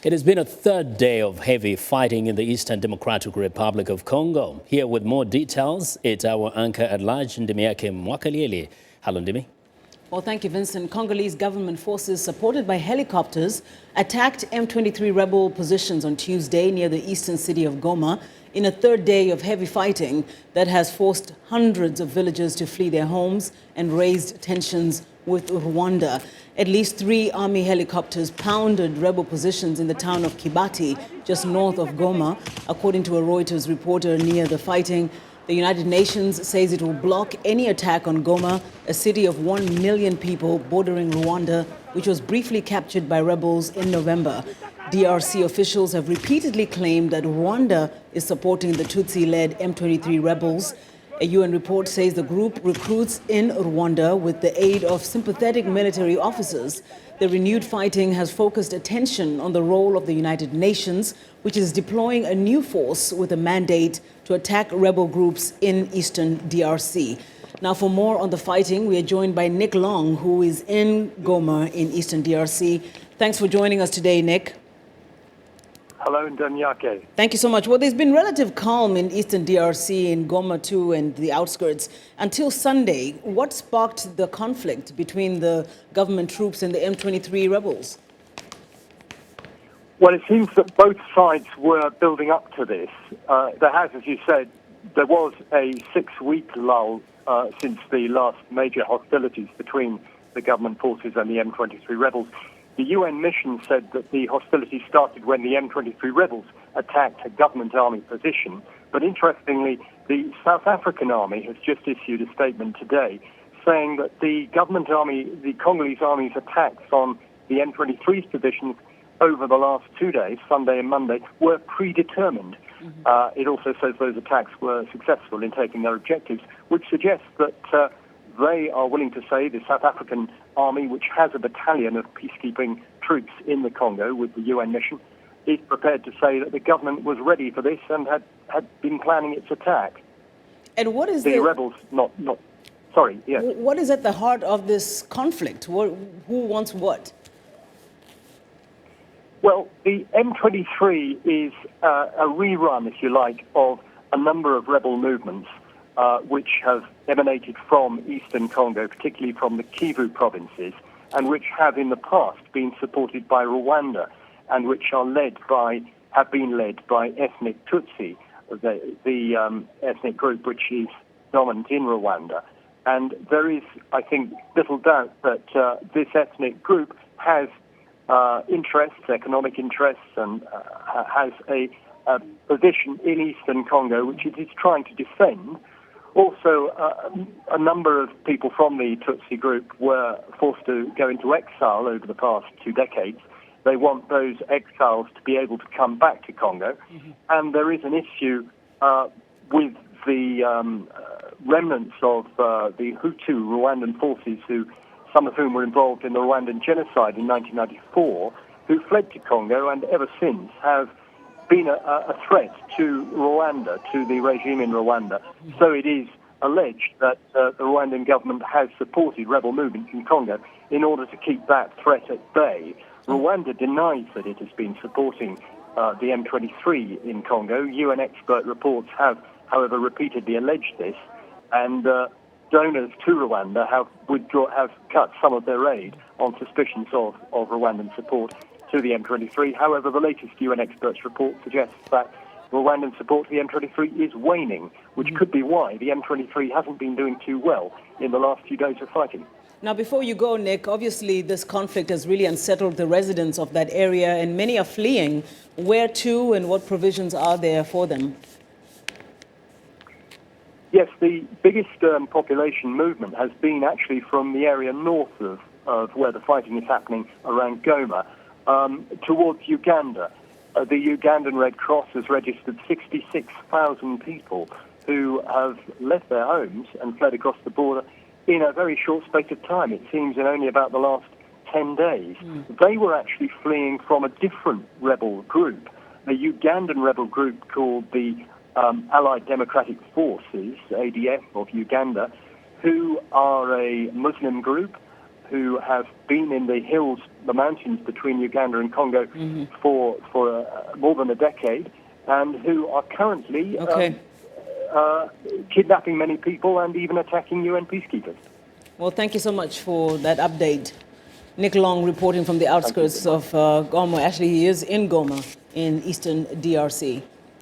It has been a third day of heavy fighting in the Eastern Democratic Republic of Congo. Here with more details, it's our anchor at large, Ndimyake Mwakalyelye. Hello, Ndimi. Well, thank you, Vincent. Congolese government forces, supported by helicopters, attacked M23 rebel positions on Tuesday near the eastern city of Goma in a third day of heavy fighting that has forced hundreds of villagers to flee their homes and raised tensions with Rwanda. At least 3 army helicopters pounded rebel positions in the town of Kibati, just north of Goma, according to a Reuters reporter near the fighting. The United Nations says it will block any attack on Goma, a city of 1 million people bordering Rwanda, which was briefly captured by rebels in November. DRC officials have repeatedly claimed that Rwanda is supporting the Tutsi-led M23 rebels. A UN report says the group recruits in Rwanda with the aid of sympathetic military officers. The renewed fighting has focused attention on the role of the United Nations, which is deploying a new force with a mandate to attack rebel groups in eastern DRC. Now, for more on the fighting, we are joined by Nick Long, who is in Goma in eastern DRC. Thanks for joining us today, Nick. Hello, Ndimyake. Thank you so much. Well, there's been relative calm in eastern DRC, in Goma too, and the outskirts until Sunday. What sparked the conflict between the government troops and the M23 rebels? Well, it seems that both sides were building up to this. There has, as you said, there was a 6-week lull since the last major hostilities between the government forces and the M23 rebels. The UN mission said that the hostilities started when the M23 rebels attacked a government army position. But interestingly, the South African army has just issued a statement today saying that the government army, the Congolese army's attacks on the M23's positions over the last 2 days, Sunday and Monday, were predetermined. It also says those attacks were successful in taking their objectives, which suggests that they are willing to say the South African army, which has a battalion of peacekeeping troops in the Congo with the UN mission, is prepared to say that the government was ready for this and had been planning its attack. And what is the rebels sorry, yes. What is at the heart of this conflict? Who wants what? Well, the M23 is a rerun, if you like, of a number of rebel movements which have emanated from eastern Congo, particularly from the Kivu provinces, and which have in the past been supported by Rwanda, and which have been led by ethnic Tutsi, the ethnic group which is dominant in Rwanda. And there is, I think, little doubt that this ethnic group has interests, economic interests, and has a position in eastern Congo which it is trying to defend. Also, a number of people from the Tutsi group were forced to go into exile over the past 2 decades. They want those exiles to be able to come back to Congo. And there is an issue with the remnants of the Hutu Rwandan forces, some of whom were involved in the Rwandan genocide in 1994, who fled to Congo and ever since have been a threat to Rwanda, to the regime in Rwanda. So it is alleged that the Rwandan government has supported rebel movements in Congo in order to keep that threat at bay. Rwanda denies that it has been supporting the M23 in Congo. UN expert reports have, however, repeatedly alleged this, and donors to Rwanda have cut some of their aid on suspicions of Rwandan support to the M23. However, the latest UN experts report suggests that Rwandan support to the M23 is waning, which could be why the M23 hasn't been doing too well in the last few days of fighting. Now, before you go, Nick, obviously this conflict has really unsettled the residents of that area, and many are fleeing. Where to, and what provisions are there for them? Yes, the biggest population movement has been actually from the area north of where the fighting is happening around Goma, towards Uganda. The Ugandan Red Cross has registered 66,000 people who have left their homes and fled across the border in a very short space of time. It seems in only about the last 10 days. They were actually fleeing from a different rebel group, a Ugandan rebel group called the Allied Democratic Forces, ADF of Uganda, who are a Muslim group who have been in the hills, the mountains between Uganda and Congo for more than a decade, and who are currently kidnapping many people and even attacking UN peacekeepers. Well, thank you so much for that update. Nick Long reporting from the outskirts of Goma. Actually, he is in Goma in eastern DRC.